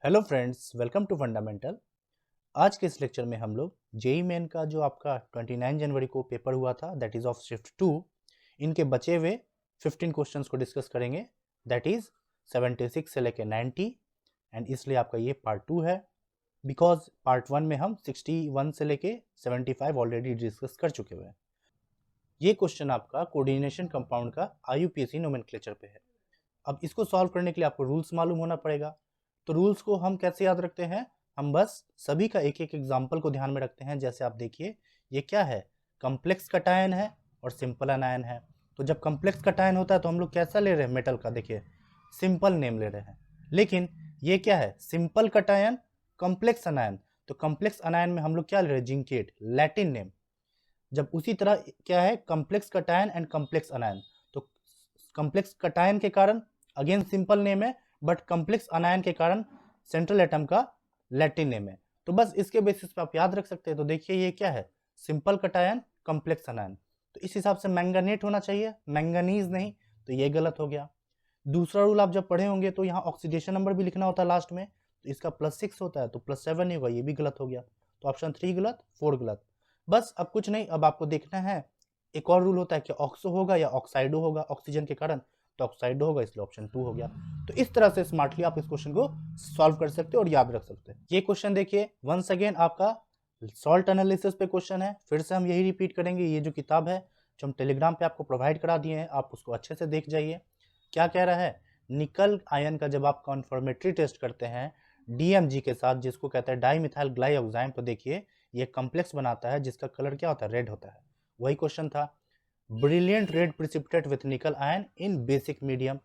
Hello friends, welcome to fundamental. आज के इस लेक्चर में हम लोग जेई मेन का जो आपका 29 जनवरी को पेपर हुआ था दैट इज़ ऑफ शिफ्ट 2, इनके बचे हुए 15 क्वेश्चंस को डिस्कस करेंगे। दैट इज़ 76 से लेके 90 एंड इसलिए आपका ये पार्ट 2 है बिकॉज पार्ट 1 में हम 61 से लेके 75 ऑलरेडी डिस्कस कर चुके हुए हैं। ये क्वेश्चन आपका कोऑर्डिनेशन कंपाउंड का IUPAC नोमेनक्लेचर पे है। अब इसको सॉल्व करने के लिए आपको रूल्स मालूम होना पड़ेगा। तो रूल्स को हम कैसे याद रखते हैं? हम बस सभी का एक एक एग्जाम्पल को ध्यान में रखते हैं। जैसे आप देखिए, ये क्या है? कॉम्प्लेक्स कटायन है और सिंपल अनायन है। तो जब कॉम्प्लेक्स कटायन होता है तो हम लोग कैसा ले रहे हैं? मेटल का, देखिए सिंपल नेम ले रहे हैं। लेकिन ये क्या है? Simple cation, complex अनायन। तो कॉम्प्लेक्स अनायन में हम लोग क्या ले रहे हैं? Zincate, Latin name. जब उसी तरह क्या है? Complex cation and complex अनायन। तो कॉम्प्लेक्स कटायन के कारण अगेन सिंपल नेम है, बट कॉम्प्लेक्स अनायन के कारण सेंट्रल एटम का लैटिन नेम है। तो बस इसके बेसिस पे आप याद रख सकते हैं। तो देखिए ये क्या है? Simple cation, complex अनायन। तो इस हिसाब से मैंगनेट होना चाहिए, मैंगनीज नहीं। तो ये गलत हो गया। दूसरा रूल आप जब पढ़े होंगे तो यहाँ ऑक्सीडेशन नंबर भी लिखना होता है लास्ट में। तो इसका +6 होता है तो +7 नहीं होगा, ये भी गलत हो गया। तो ऑप्शन 3 गलत, 4 गलत। बस अब कुछ नहीं, अब आपको देखना है एक और रूल होता है कि ऑक्सो होगा या ऑक्साइडो होगा ऑक्सीजन के कारण। तो ऑक्साइडो होगा, इसलिए ऑप्शन 2 हो गया। तो इस तरह से स्मार्टली आप इस क्वेश्चन को सॉल्व कर सकते हो और याद रख सकते हैं। ये क्वेश्चन देखिए, वंस अगेन आपका सॉल्ट एनालिसिस पे क्वेश्चन है। फिर से हम यही रिपीट करेंगे। ये जो किताब है जो हम टेलीग्राम पे आपको प्रोवाइड करा दिए हैं, आप उसको अच्छे से देख जाइए। क्या कह रहा है? निकल आयन का जब आप कॉन्फर्मेटरी टेस्ट करते हैं DMG के साथ, जिसको कहते हैं डाईमिथाइल ग्लाइऑक्साइम, तो देखिए ये कॉम्प्लेक्स बनाता है जिसका कलर क्या होता है? रेड होता है। वही क्वेश्चन था, ब्रिलियंट रेड प्रिसिपिटेट विथ निकल आयन इन बेसिक मीडियम।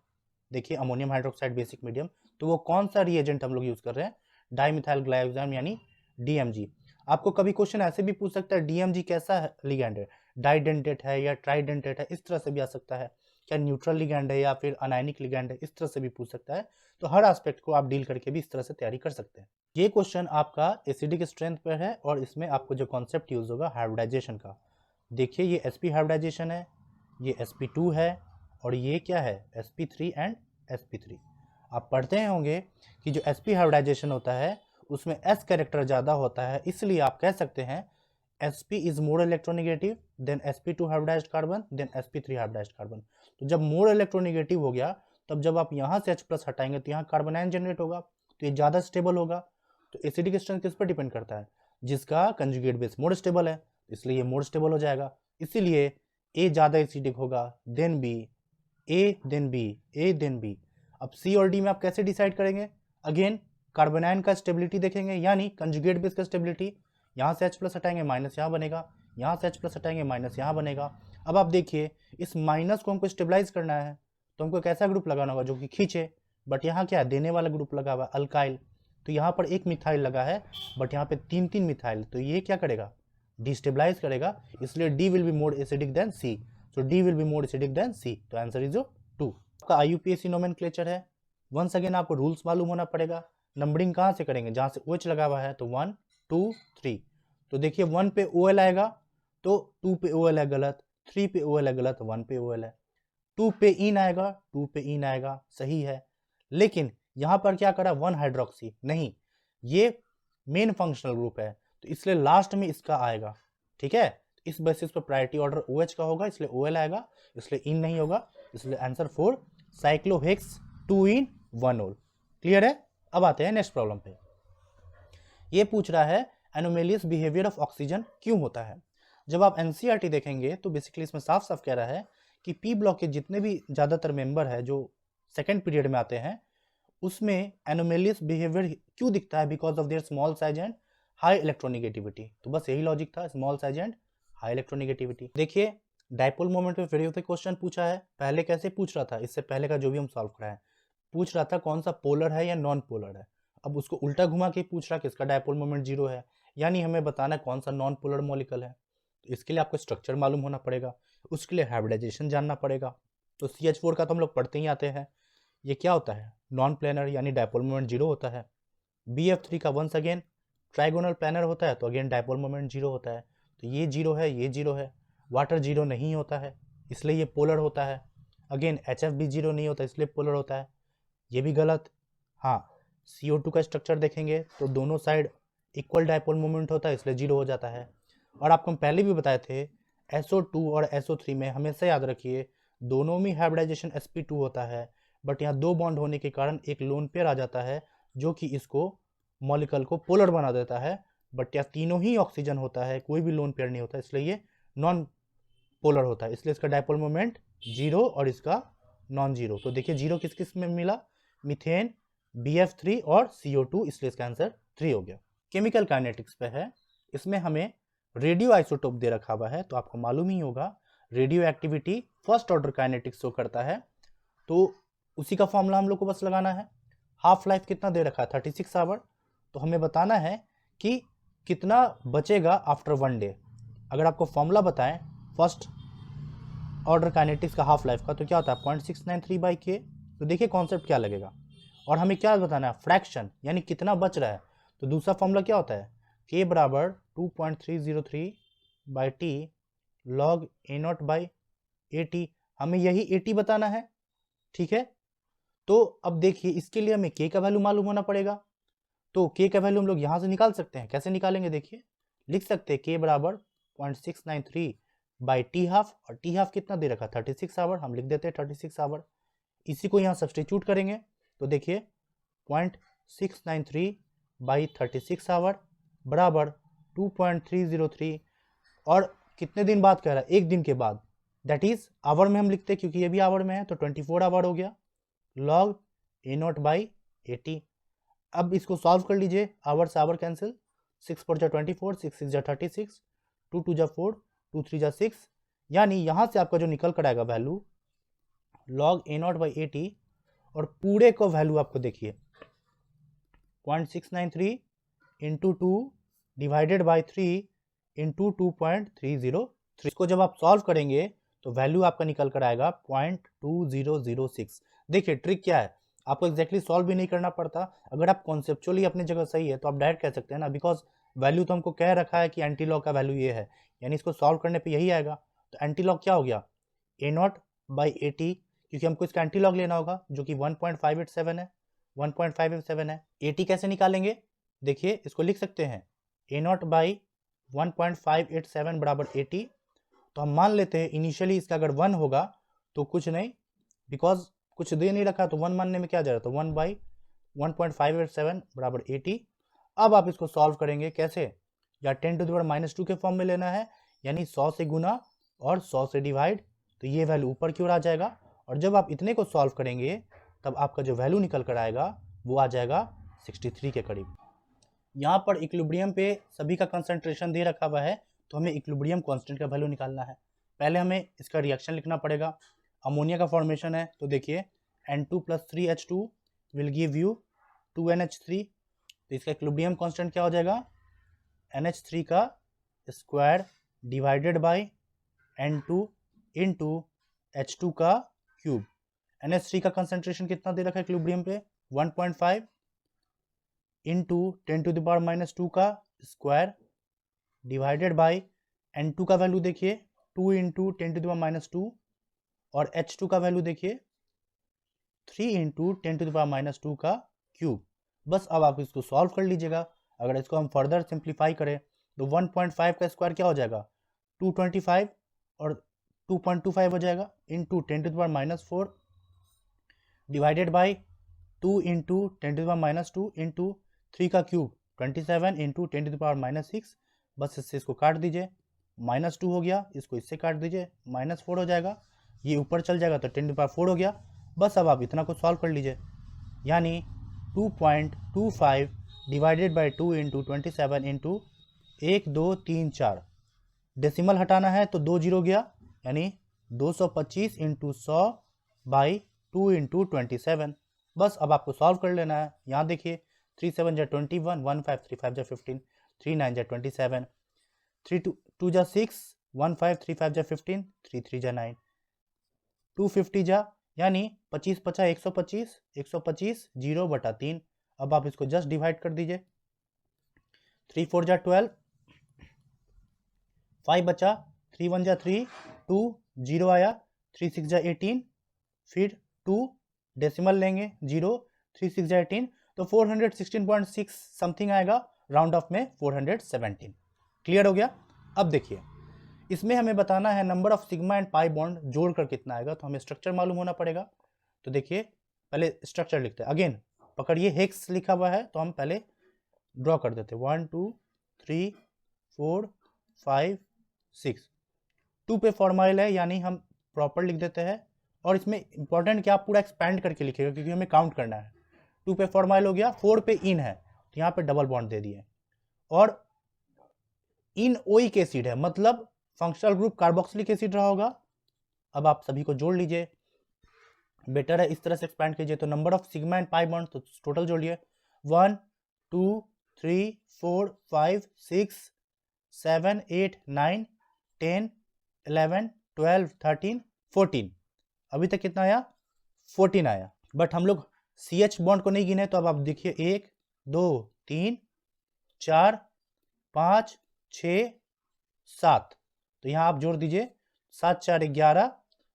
देखिए अमोनियम हाइड्रोक्साइड बेसिक मीडियम। तो वो कौन सा रिएजेंट हम लोग यूज कर रहे हैं? डाईमिथाइल ग्लाइऑक्साइम यानी DMG। आपको कभी क्वेश्चन ऐसे भी पूछ सकता है DMG कैसा है लिगैंड है? डाइडेंटेट है या ट्राइडेंटेट है? इस तरह से भी आ सकता है। क्या न्यूट्रल लिगैंड है या फिर अनायनिक लिगैंड है? इस तरह से भी पूछ सकता है। तो हर एस्पेक्ट को आप डील करके भी इस तरह से तैयारी कर सकते हैं। ये क्वेश्चन आपका एसिडिक स्ट्रेंथ पर है और इसमें आपको जो कॉन्सेप्ट यूज होगा हाइब्रिडाइजेशन का। देखिए ये sp हाइब्रिडाइजेशन है, ये sp2 है और ये क्या है? sp3 and sp3। आप पढ़ते हैं होंगे कि जो sp हाइब्रिडाइजेशन होता है उसमें s कैरेक्टर ज़्यादा होता है, इसलिए आप कह सकते हैं sp is more electronegative than sp2 hybridized carbon than sp3 hybridized carbon. तो जब मोर इलेक्ट्रोनेगेटिव हो गया, तब जब आप यहाँ से H+ हटाएंगे तो यहाँ कार्बन आयन जनरेट होगा, तो ये ज़्यादा स्टेबल होगा। तो एसिडिक स्ट्रेंथ किस पर डिपेंड करता है? जिसका कंजुगेट बेस मोर स्टेबल है, इसलिए ये मोर स्टेबल हो जाएगा। इसीलिए ए ज़्यादा एसिडिक होगा, then B, A then B, A then B. अब सी और डी में आप कैसे डिसाइड करेंगे? अगेन कार्बन आयन का स्टेबिलिटी देखेंगे, यानी कंजुगेट बेस का स्टेबिलिटी। यहाँ से H+ हटाएंगे माइनस यहाँ बनेगा, यहाँ से H+ हटाएंगे माइनस यहाँ बनेगा। अब आप देखिए इस माइनस को हमको स्टेबलाइज करना है तो हमको कैसा ग्रुप लगाना होगा? जो कि खींचे। बट यहाँ क्या है? देने वाला ग्रुप लगा हुआ है, अल्काइल। तो यहाँ पर एक मिथाइल लगा है, बट यहाँ पे 3 मिथाइल। तो ये क्या करेगा? डिस्टेबलाइज करेगा, इसलिए D will be more acidic than C. So D will be more acidic than C. तो आंसर इज 2। आपका IUPAC नोमेनक्लेचर है। वंस अगेन आपको रूल्स मालूम होना पड़ेगा। नंबरिंग कहाँ से करेंगे? जहाँ से OH लगा हुआ है, तो 1 2 3। तो देखिए 1 पे OL आएगा तो 2 पे OL है गलत, 3 पे OL है गलत, 1 पे OL है। 2 पे इन आएगा, 2 पे इन आएगा, सही है। लेकिन यहाँ पर क्या करा? 1 हाइड्रोक्सी नहीं, ये मेन फंक्शनल ग्रुप है, तो इसलिए लास्ट में इसका आएगा। ठीक है, इस बेसिस पर प्रायोरिटी ऑर्डर OH का होगा, इसलिए OL आएगा, इसलिए इन नहीं होगा। इसलिए आंसर 4 साइक्लोहेक्स 2 इन 1 ओल। क्लियर है? अब आते हैं नेक्स्ट प्रॉब्लम पे। ये पूछ रहा है एनोमेलियस बिहेवियर ऑफ ऑक्सीजन क्यों होता है? जब आप NCERT देखेंगे तो बेसिकली इसमें साफ साफ कह रहा है कि पी ब्लॉक के जितने भी ज़्यादातर मेंबर है जो सेकेंड पीरियड में आते हैं, उसमें एनोमेलियस बिहेवियर क्यों दिखता है? Because of their small size and high electronegativity. तो बस यही लॉजिक था, small size and high electronegativity. देखिए डाइपोल मोमेंट पे फिर से क्वेश्चन पूछा है। पहले कैसे पूछ रहा था? इससे पहले का जो भी हम सॉल्व कराए, पूछ रहा था कौन सा पोलर है या नॉन पोलर है। अब उसको उल्टा घुमा के पूछ रहा कि इसका डाइपोल मोमेंट 0 है, यानी हमें बताना है कौन सा नॉन पोलर मॉलिक्यूल है। तो इसके लिए आपको स्ट्रक्चर मालूम होना पड़ेगा, उसके लिए हाइब्रिडाइजेशन जानना पड़ेगा। तो CH4 का तो हम लोग पढ़ते ही आते हैं। ये क्या होता है? नॉन प्लेनर, यानी डाइपोल मोमेंट 0 होता है। BF3 का वंस अगेन ट्राइगोनल प्लेनर होता है, तो अगेन डाइपोल मोमेंट 0 होता है। तो ये 0 है, ये 0 है। वाटर 0 नहीं होता है, इसलिए ये पोलर होता है। अगेन HF भी 0 नहीं होता, इसलिए पोलर होता है। ये भी गलत। हाँ, CO2 का स्ट्रक्चर देखेंगे तो दोनों साइड इक्वल डायपोल मोमेंट होता है, इसलिए 0 हो जाता है। और आपको हम पहले भी बताए थे SO2 और SO3 में हमेशा याद रखिए दोनों में हाइब्रिडाइजेशन sp2 होता है, बट यहाँ 2 बॉन्ड होने के कारण एक लोन पेयर आ जाता है जो कि इसको मॉलिक्यूल को पोलर बना देता है। बट यहाँ तीनों ही ऑक्सीजन होता है, कोई भी लोन पेयर नहीं होता, इसलिए ये नॉन पोलर होता है, इसलिए इसका डायपोल मोमेंट 0 और इसका नॉन जीरो। तो देखिए 0 किस किस में मिला, मीथेन, BF3 और CO2, इसलिए इसका आंसर 3 हो गया। केमिकल काइनेटिक्स पे है, इसमें हमें रेडियो आइसोटोप दे रखा हुआ है, तो आपको मालूम ही होगा radio activity first order kinetics show करता है, तो उसी का फॉर्मूला हम लोग को बस लगाना है। हाफ लाइफ कितना दे रखा है 36 आवर, तो हमें बताना है कि कितना बचेगा आफ्टर 1 डे। अगर आपको फॉर्मूला बताएं फर्स्ट ऑर्डर काइनेटिक्स का हाफ लाइफ का, तो क्या होता है 0.693/K। तो देखिए कॉन्सेप्ट क्या लगेगा, और हमें क्या बताना है फ्रैक्शन, यानी कितना बच रहा है। तो दूसरा फॉर्मूला क्या होता है K बराबर 2.303/T log A0/AT, हमें यही AT बताना है, ठीक है। तो अब देखिए इसके लिए हमें K का वैल्यू मालूम होना पड़ेगा, तो K का वैल्यू हम लोग यहाँ से निकाल सकते हैं। कैसे निकालेंगे देखिए, लिख सकते हैं K बराबर 0.693/T हाफ, और T हाफ कितना दे रखा 36 आवर, हम लिख देते हैं 36 आवर। इसी को यहाँ सब्सटीट्यूट करेंगे तो देखिए 0.693/36 आवर बराबर 2.303, और कितने दिन बाद कह रहा है, एक दिन के बाद, दैट इज आवर में हम लिखते हैं क्योंकि ये भी आवर में है, तो 24 आवर हो गया log A0/AT। अब इसको सॉल्व कर लीजिए, आवर से आवर कैंसिल, 6 4 जा 24, 6 6 जा 36, 2 2 जा 4, 2 3 जा 6, यानी यहाँ से आपका जो निकल कर आएगा वैल्यू log A0/AT, और पूरे को वैल्यू आपको देखिए 0.693 इंटू 2 डिवाइडेड बाई 3 इंटू 2.303। इसको जब आप सॉल्व करेंगे तो वैल्यू आपका निकल कर आएगा 0.2006। देखिए ट्रिक क्या है, आपको एक्जैक्टली सॉल्व भी नहीं करना पड़ता। अगर आप कॉन्सेप्चुअली अपनी जगह सही है तो आप डायरेक्ट कह सकते हैं ना, बिकॉज वैल्यू तो हमको कह रखा है कि एंटी लॉग का वैल्यू ये है, यानी इसको सॉल्व करने पे यही आएगा। तो एंटी लॉग क्या हो गया A0/AT, क्योंकि हमको इसका एंटी लॉग लेना होगा जो कि 1.587 है, 1.587 है। AT कैसे निकालेंगे, देखिए इसको लिख सकते हैं A0/1.587 बराबर AT। तो हम मान लेते हैं इनिशियली इसका अगर 1 होगा तो कुछ नहीं, बिकॉज कुछ दे नहीं रखा, तो 1 मानने में क्या जा रहा है, तो 1/1.587 बराबर AT। अब आप इसको सॉल्व करेंगे कैसे, या 10⁻² के फॉर्म में लेना है, यानी 100 से गुना और 100 से डिवाइड, तो ये वैल्यू ऊपर की ओर आ जाएगा। और जब आप इतने को सॉल्व करेंगे तब आपका जो वैल्यू निकल कर आएगा वो आ जाएगा 63 के करीब। यहाँ पर इक्विलिब्रियम पे सभी का कंसंट्रेशन दे रखा हुआ है, तो हमें इक्विलिब्रियम कांस्टेंट का वैल्यू निकालना है। पहले हमें इसका रिएक्शन लिखना पड़ेगा। अमोनिया का फॉर्मेशन है, तो देखिए N2 + 3H2 will give you 2NH3, तो इसका इक्विलिब्रियम कांस्टेंट क्या हो जाएगा NH3 का square divided by N2 into H2 का क्यूब। NH3 का कंसंट्रेशन कितना दे रखा है इक्विलिब्रियम पे 1.5 इंटू 10⁻² का स्क्वायर डिवाइडेड बाय N2 का वैल्यू देखिए 2 इंटू 10⁻², और H2 का वैल्यू देखिए 3 इंटू 10⁻² का क्यूब। बस अब आप इसको सॉल्व कर लीजिएगा। अगर इसको हम फर्दर सिंप्लीफाई करें तो 1.5 का स्क्वायर क्या हो जाएगा 225, और 2.25 हो जाएगा into 10⁻⁴ divided by 2 into 10⁻² into 3 का क्यूब 27 इंटू 10⁻�6। बस इससे इसको काट दीजिए, -2 हो गया, इसको इससे काट दीजिए -4 हो जाएगा, ये ऊपर चल जाएगा तो 10⁻⁴ हो गया। बस अब आप इतना को सॉल्व कर लीजिए, यानी 2.25 divided by 2 into 27 into 1 2 3 4, decimal हटाना है तो 2 जीरो गया, यानी 225 इंटू 100 बाई 2 इंटू 27। बस अब आपको सॉल्व कर लेना है। यहाँ देखिए 3 7 जा 21, 1 5 3 5 जा 15, 3 9 जा 27, 3 2 जा 6, 1 5 3 5 जा 15, 3 3 जा 9, 250 जा, यानी 25 50 125, 125 0/3। अब आप इसको जस्ट डिवाइड कर दीजिए, 3 4 जा 12, 5 बचा, 3 1 जा 3, 2 0 आया, 3 6 जा 18, फिर 2 डेसिमल लेंगे 0, 3 6 जा 18, तो 416.6 समथिंग आएगा, राउंड ऑफ में 417। क्लियर हो गया। अब देखिए इसमें हमें बताना है number of sigma and pi bond जोड़कर कितना आएगा, तो हमें स्ट्रक्चर मालूम होना पड़ेगा। तो देखिए पहले स्ट्रक्चर लिखते हैं, अगेन पकड़िए हेक्स लिखा हुआ है तो हम पहले ड्रॉ कर देते हैं, 1 2 3 4 5 6। 2 पे फॉर्मूला है यानी हम प्रॉपर लिख देते हैं, और इसमें इंपॉर्टेंट क्या, पूरा एक्सपैंड करके लिखेगा क्योंकि हमें काउंट करना है। 2 पे फॉर्मूला हो गया, 4 पे इन है तो यहाँ पे डबल बॉन्ड दे दिए, और इन ओइक एसिड है मतलब फंक्शनल ग्रुप कार्बोक्सिलिक एसिड रहा होगा। अब आप सभी को जोड़ लीजिए, बेटर है इस तरह से एक्सपैंड कीजिए। तो number of sigma and pi bond तो टोटल जोड़िए, 1 2 3 4 5 6 7 8 9 10 11 12 13 14। अभी तक कितना आया, 14 आया। बट हम लोग CH बॉन्ड को नहीं गिने, तो अब आप देखिए 1 2 3 4 5 6 7, तो यहाँ आप जोड़ दीजिए 7 4 11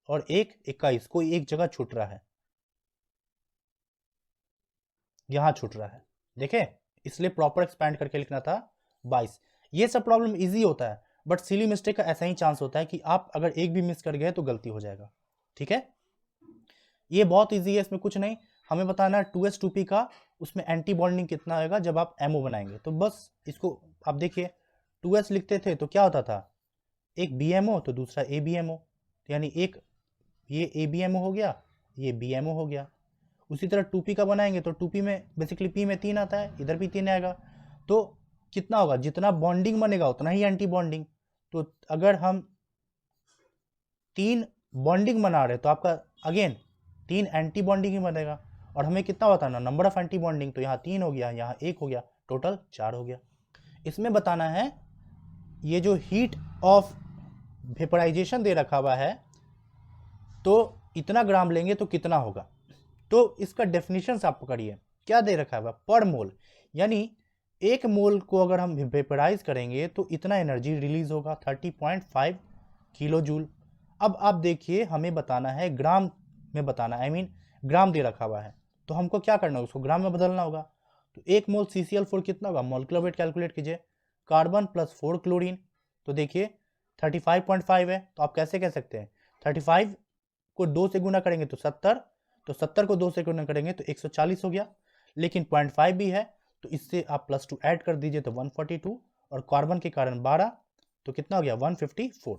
और 1 21, कोई एक जगह छूट रहा है, यहाँ छूट रहा है, देखे, इसलिए प्रॉपर एक्सपैंड करके लिखना था 22। ये सब प्रॉब्लम इजी होता है, बट सिली मिस्टेक का ऐसा ही चांस होता है कि आप अगर एक भी मिस कर गए तो गलती हो जाएगा। ठीक है, ये बहुत इजी है, इसमें कुछ नहीं, हमें बताना है 2s 2p का उसमें एंटी बॉन्डिंग कितना होगा जब आप एमओ बनाएंगे। तो बस इसको आप देखिए 2s लिखते थे तो क्या होता था, एक BMO तो दूसरा ABMO, यानी एक ये ABMO हो गया, ये BMO हो गया। उसी तरह 2p का बनाएंगे तो 2p में बेसिकली p में 3 आता है, इधर भी 3 आएगा, तो कितना होगा, जितना बॉन्डिंग बनेगा उतना ही एंटी बॉन्डिंग। तो अगर हम 3 बॉन्डिंग बना रहे तो आपका अगेन 3 एंटी बॉन्डिंग ही बनेगा, और हमें कितना बताना, नंबर ऑफ एंटी बॉन्डिंग, तो यहाँ 3 हो गया, यहाँ 1 हो गया, टोटल 4 हो गया। इसमें बताना है ये जो हीट ऑफ वेपराइजेशन दे रखा हुआ है, तो इतना ग्राम लेंगे तो कितना होगा, तो इसका डेफिनेशन आप पकड़िए, क्या दे रखा है पर मोल, यानी 1 मोल को अगर हम वेपराइज करेंगे तो इतना एनर्जी रिलीज होगा 30.5 किलो जूल। अब आप देखिए हमें बताना है ग्राम में बताना, आई मीन ग्राम दे रखा हुआ है, तो हमको क्या करना है, उसको ग्राम में बदलना होगा। तो 1 मोल CCl4 कितना होगा, मोलिकुलर वेट कैलकुलेट कीजिए, कार्बन प्लस 4 क्लोरीन, तो देखिए 35.5 है, तो आप कैसे कह सकते हैं 35 को 2 से गुना करेंगे तो 70, तो 70 को 2 से गुना करेंगे तो 140 हो गया, लेकिन 0.5 भी है तो इससे आप +2 ऐड कर दीजिए तो 142, और कार्बन के कारण 12, तो कितना हो गया 154,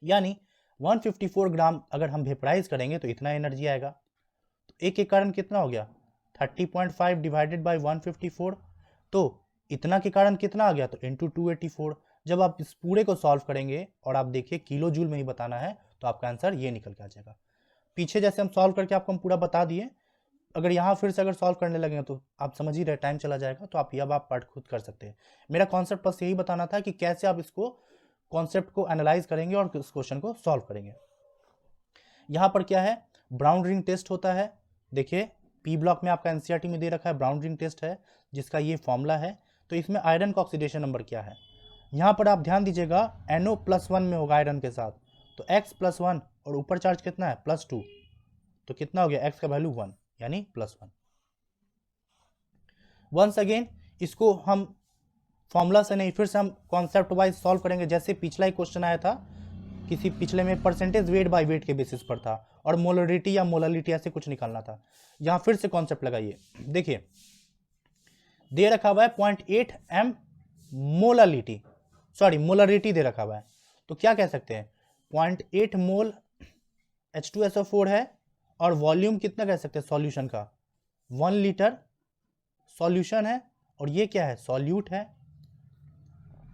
यानी 154 ग्राम अगर हम वेपराइज करेंगे तो इतना एनर्जी आएगा। तो एक के कारण कितना हो गया 30.5 डिवाइडेड बाय 154, तो इतना के कारण कितना आ गया, तो इंटू 284। जब आप इस पूरे को सॉल्व करेंगे और आप देखिए किलो जूल में ही बताना है तो आपका आंसर ये निकल के आ जाएगा। पीछे जैसे हम सॉल्व करके आपको हम पूरा बता दिए, अगर यहाँ फिर से अगर सॉल्व करने लगेंगे तो आप समझ ही रहे टाइम चला जाएगा, तो आप यह आप पार्ट खुद कर सकते हैं। मेरा कॉन्सेप्ट बस यही बताना था कि कैसे आप इसको कॉन्सेप्ट को एनालाइज करेंगे और इस क्वेश्चन को सॉल्व करेंगे। यहाँ पर क्या है, ब्राउन रिंग टेस्ट होता है, देखिए P ब्लॉक में आपका NCERT में दे रखा है ब्राउन रिंग टेस्ट है, जिसका ये फॉर्मूला है। तो इसमें आयरन का ऑक्सीडेशन नंबर क्या है, यहाँ पर आप ध्यान दीजिएगा NO+1 में होगा आयरन के साथ, तो X+1 और ऊपर चार्ज कितना है +2, तो कितना हो गया X का वैल्यू 1 यानी +1। वंस अगेन इसको हम फॉर्मूला से नहीं फिर से हम कॉन्सेप्ट वाइज सॉल्व करेंगे, जैसे पिछला ही क्वेश्चन आया था, किसी पिछले में परसेंटेज वेट बाय वेट के बेसिस पर था और मोलरिटी या मोलालिटी ऐसे कुछ निकालना था। यहाँ फिर से कॉन्सेप्ट लगाइए, देखिए दे रखा हुआ है 0.8 m मोलालिटी, सॉरी मोलरिटी दे रखा हुआ है, तो क्या कह सकते हैं 0.8 मोल H2SO4 है, और वॉल्यूम कितना कह सकते हैं सॉल्यूशन का 1 लीटर सॉल्यूशन है, और ये क्या है सॉल्यूट है।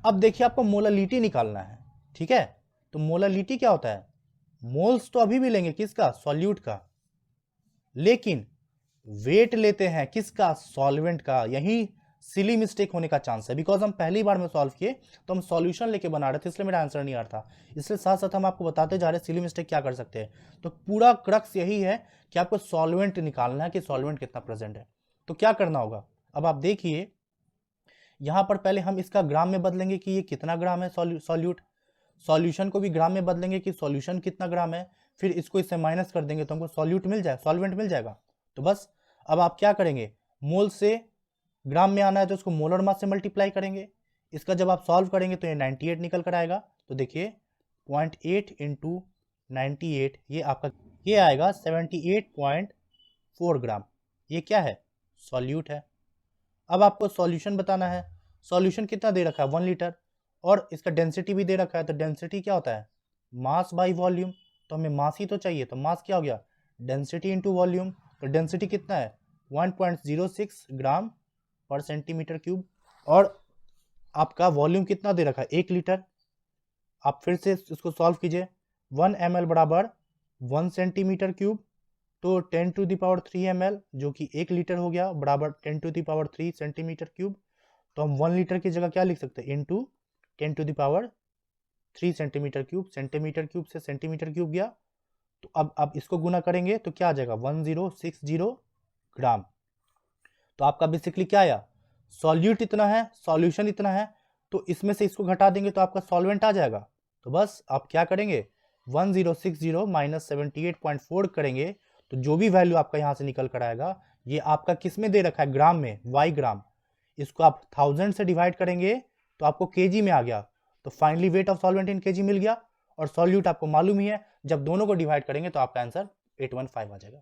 अब देखिए आपको मोलालिटी निकालना है, ठीक है, तो मोलालिटी क्या होता है, मोल्स तो अभी भी लेंगे किसका सॉल्यूट का, लेकिन वेट लेते हैं किसका सॉल्वेंट का, यही सिली मिस्टेक होने का चांस है, बिकॉज हम पहली बार में सॉल्व किए तो हम सॉल्यूशन लेके बना रहे थे, इसलिए मेरा आंसर नहीं आ रहा था, इसलिए साथ साथ हम आपको बताते जा रहे हैं सिली मिस्टेक क्या कर सकते हैं। तो पूरा क्रक्स यही है कि आपको सॉल्वेंट निकालना है कि सॉल्वेंट कितना प्रेजेंट है। तो क्या करना होगा, अब आप देखिए यहाँ पर पहले हम इसका ग्राम में बदलेंगे कि ये कितना ग्राम है सॉल्यूट, सॉल्यूशन को भी ग्राम में बदलेंगे कि सॉल्यूशन कितना ग्राम है, फिर इसको इससे माइनस कर देंगे तो हमको सॉल्यूट मिल जाए, सॉल्वेंट मिल जाएगा। तो बस अब आप क्या करेंगे मोल से ग्राम में आना है तो उसको मोलर मास से मल्टीप्लाई करेंगे। इसका जब आप सॉल्व करेंगे तो ये 98 निकल कर आएगा। तो देखिए 0.8 इंटू 98 ये आपका ये आएगा 78.4 ग्राम। ये क्या है? सॉल्यूट है। अब आपको सॉल्यूशन बताना है। सॉल्यूशन कितना दे रखा है? 1 लीटर, और इसका डेंसिटी भी दे रखा है। तो डेंसिटी क्या होता है? Mass by volume. तो हमें मास ही तो चाहिए, तो मास क्या हो गया? Density into volume. तो डेंसिटी कितना है? 1.06 ग्राम पर सेंटीमीटर क्यूब। और आपका वॉल्यूम कितना दे रखा है? 1 लीटर। आप फिर से इसको सॉल्व कीजिए। 1 ml बराबर 1 सेंटीमीटर क्यूब, तो 10 टू द पावर 3 ml जो कि 1 लीटर हो गया बराबर 10 to the power 3 centimetre cube. तो हम 1 लीटर की जगह क्या लिख सकते हैं? Into 10 to the power 3 centimetre cube. Centimetre cube से सेंटीमीटर क्यूब गया, तो अब इसको गुना करेंगे तो क्या आ जाएगा? 1060 ग्राम। तो आपका बेसिकली क्या आया? सॉल्यूट इतना है, सॉल्यूशन इतना है, तो इसमें से इसको घटा देंगे तो आपका सॉल्वेंट आ जाएगा। तो बस आप क्या करेंगे? 1060 माइनस 78.4 करेंगे तो जो भी वैल्यू आपका यहाँ से निकल कर आएगा, ये आपका किस में दे रखा है? ग्राम में, वाई ग्राम। इसको आप 1000 से डिवाइड करेंगे तो आपको केजी में आ गया। तो finally weight of solvent in KG मिल गया, और सॉल्यूट आपको मालूम ही है, जब दोनों को डिवाइड करेंगे तो आपका आंसर 815 आ जाएगा।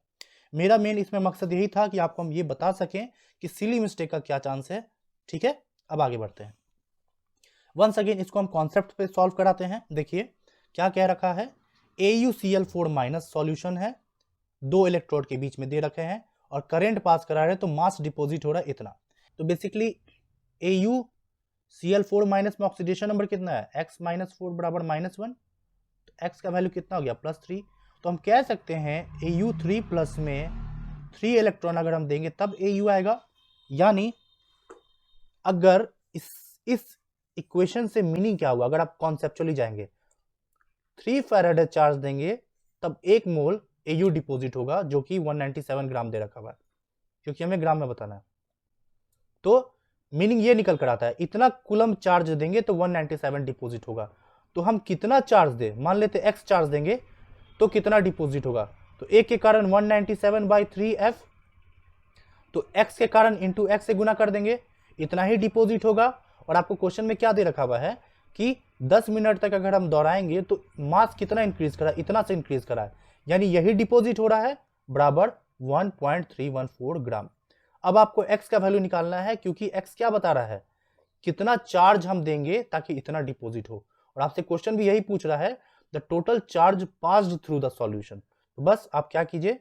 मेरा मेन इसमें मकसद यही था कि आपको हम ये बता सकें कि सिली मिस्टेक का क्या चांस है। ठीक है, अब आगे बढ़ते हैं। वंस अगेन इसको हम कॉन्सेप्ट पे सॉल्व कराते हैं। देखिए क्या कह रखा है? AuCl4 माइनस सॉल्यूशन है, 2 इलेक्ट्रोड के बीच में दे रखे हैं, और करंट पास करा रहे हैं, तो मास डिपॉजिट हो रहा है इतना। तो बेसिकली AuCl4 माइनस में ऑक्सीडेशन नंबर कितना है? x माइनस 4 बराबर -1। तो x का वैल्यू कितना हो गया? +3। तो हम कह सकते हैं Au3 प्लस में 3 इलेक्ट्रॉन अगर हम देंगे तब Au आएगा। यानी अगर इस इक्वेशन से मीनिंग क्या हुआ? अगर आप कॉन्सेप्चुअली जाएंगे, 3 फैराडे चार्ज देंगे तब 1 मोल Au डिपॉजिट होगा, जो कि 197 ग्राम दे रखा हुआ है, क्योंकि हमें ग्राम में बताना है। तो मीनिंग ये निकल कर आता है, इतना कूलम चार्ज देंगे तो 197 डिपॉजिट होगा। तो हम कितना चार्ज दें? मान लेते x चार्ज देंगे तो कितना डिपॉजिट होगा? तो 1 के कारण 197/3f, तो x के कारण इंटू x से गुना कर देंगे, इतना ही डिपॉजिट होगा। और आपको क्वेश्चन में क्या दे रखा हुआ है कि 10 मिनट तक अगर हम दोहराएंगे तो मास कितना इंक्रीज करा? इतना से इंक्रीज करा है, यानी यही डिपॉजिट हो रहा है, बराबर 1.314 ग्राम। अब आपको x का वैल्यू निकालना है, क्योंकि x क्या बता रहा है? कितना चार्ज हम देंगे ताकि इतना डिपॉजिट हो। और आपसे क्वेश्चन भी यही पूछ रहा है, the total charge passed through the solution. तो बस आप क्या कीजिए,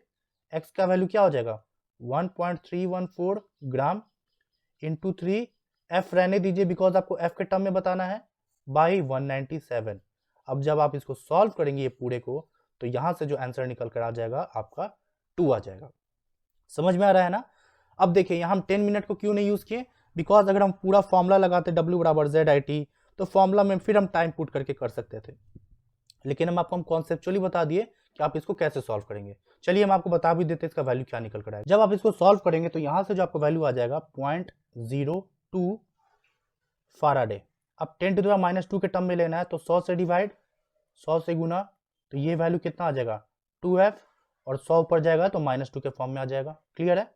x का वैल्यू क्या हो जाएगा? 1.314 ग्राम इंटू 3, f रहने दीजिए बिकॉज आपको f के टर्म में बताना है, बाई 197। अब जब आप इसको सॉल्व करेंगे ये पूरे को, तो यहां से जो आंसर निकल कर आ जाएगा आपका 2 आ जाएगा। समझ में आ रहा है ना? अब देखिए यहां हम 10 मिनट को क्यों नहीं यूज किए? बिकॉज अगर हम पूरा फॉर्मूला लगाते W बराबर ZIT, तो फॉर्मूला में फिर हम टाइम पुट करके कर सकते थे, लेकिन हम आपको कॉन्सेप्चुअली बता दिए कि आप इसको कैसे सॉल्व करेंगे। चलिए हम आपको बता भी देते हैं इसका वैल्यू क्या निकल कर आएगा। जब आप इसको सॉल्व करेंगे तो यहां से जो आपको वैल्यू आ जाएगा 0.02 फाराडे। अब 10 टू द पावर -2 के टर्म में लेना है, तो 100 से डिवाइड, 100 से गुना, तो ये वैल्यू कितना आ जाएगा? 2f, और 100 ऊपर जाएगा तो -2 के फॉर्म में आ जाएगा। क्लियर है?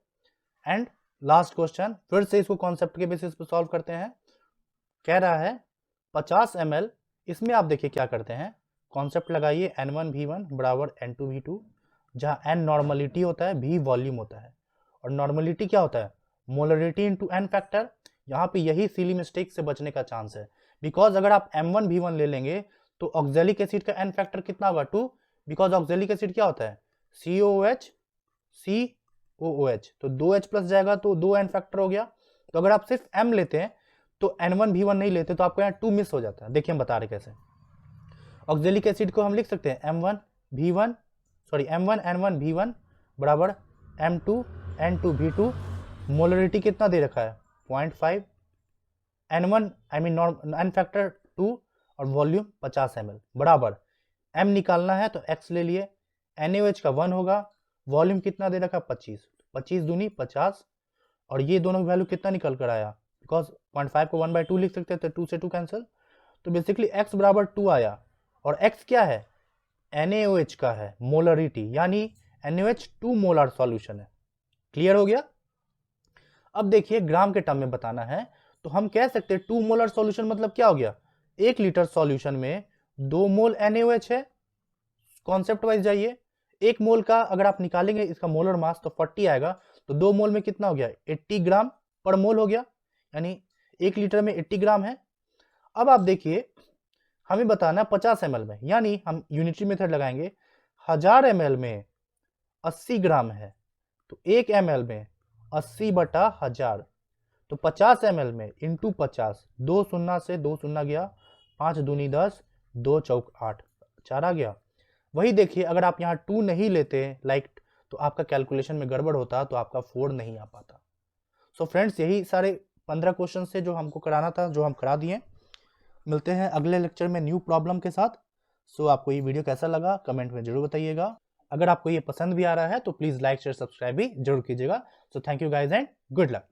एंड लास्ट क्वेश्चन, फिर से इसको कॉन्सेप्ट के बेसिस पे सॉल्व करते हैं। कह रहा है 50 ml, इसमें आप देखिए क्या करते हैं, कॉन्सेप्ट लगाइए N1V1 बराबर N2V2, जहां N नॉर्मलिटी होता है, V वॉल्यूम होता है, और नॉर्मलिटी क्या होता है? Molarity into N factor. यहाँ पे यही सिली मिस्टेक से बचने का चांस है, बिकॉज अगर आप M1V1 ले लेंगे तो ऑक्जेलिक एसिड का N फैक्टर कितना होगा? 2, बिकॉज ऑक्जेलिक एसिड क्या होता है? COOH, COOH, तो 2H प्लस जाएगा तो 2N फैक्टर हो गया। तो अगर आप सिर्फ M लेते हैं तो N1V1 नहीं लेते तो आपको यहाँ 2 मिस हो जाता है। देखिए हम बता रहे कैसे। ऑक्जेलिक एसिड को हम लिख सकते हैं M1N1V1 बराबर M2N2V2। मोलरिटी कितना दे रखा है? 0.5, N फैक्टर 2, और वॉल्यूम 50 ml बराबर M निकालना है तो X ले लिए, NaOH का 1 होगा, वॉल्यूम कितना दे रखा? 25, 25 दूनी 50, और ये दोनों वैल्यू कितना निकल कर आया? बिकॉज 0.5 को 1/2 लिख सकते थे, 2 से 2 कैंसिल, तो बेसिकली x बराबर 2 आया। और x क्या है? NaOH का है मोलरिटी, यानी NaOH 2 मोलर सॉल्यूशन है। क्लियर हो गया? अब देखिए ग्राम के टर्म में बताना है तो हम कह सकते हैं 2 मोलर सॉल्यूशन मतलब क्या हो गया, 1 लीटर सॉल्यूशन में 2 मोल NaOH है। कॉन्सेप्ट वाइज जाइए, 1 मोल का अगर आप निकालेंगे इसका मोलर मास तो 40 आएगा, तो 2 मोल में कितना हो गया, 80 ग्राम पर मोल हो गया, यानी 1 लीटर में 80 ग्राम है। अब आप देखिए हमें बताना है 50 ml में, यानी हम यूनिटरी मेथड लगाएंगे, 1000 ml में 80 ग्राम है तो 1 ml में 80/1000, तो 50 ml में इंटू 50, 2 शून्य से 2 शून्य गया, 5 दूनी 10, 2 चौक 8, 4 आ गया। वही देखिए अगर आप यहाँ 2 नहीं लेते लाइक तो आपका कैलकुलेशन में गड़बड़ होता, तो आपका 4 नहीं आ पाता। सो फ्रेंड्स यही सारे 15 क्वेश्चन से जो हमको कराना था, जो हम करा दिए। मिलते हैं अगले लेक्चर में न्यू प्रॉब्लम के साथ। सो आपको ये वीडियो कैसा लगा कमेंट में जरूर बताइएगा। अगर आपको ये पसंद भी आ रहा है तो प्लीज़ लाइक शेयर सब्सक्राइब भी जरूर कीजिएगा। So thank you guys and good luck.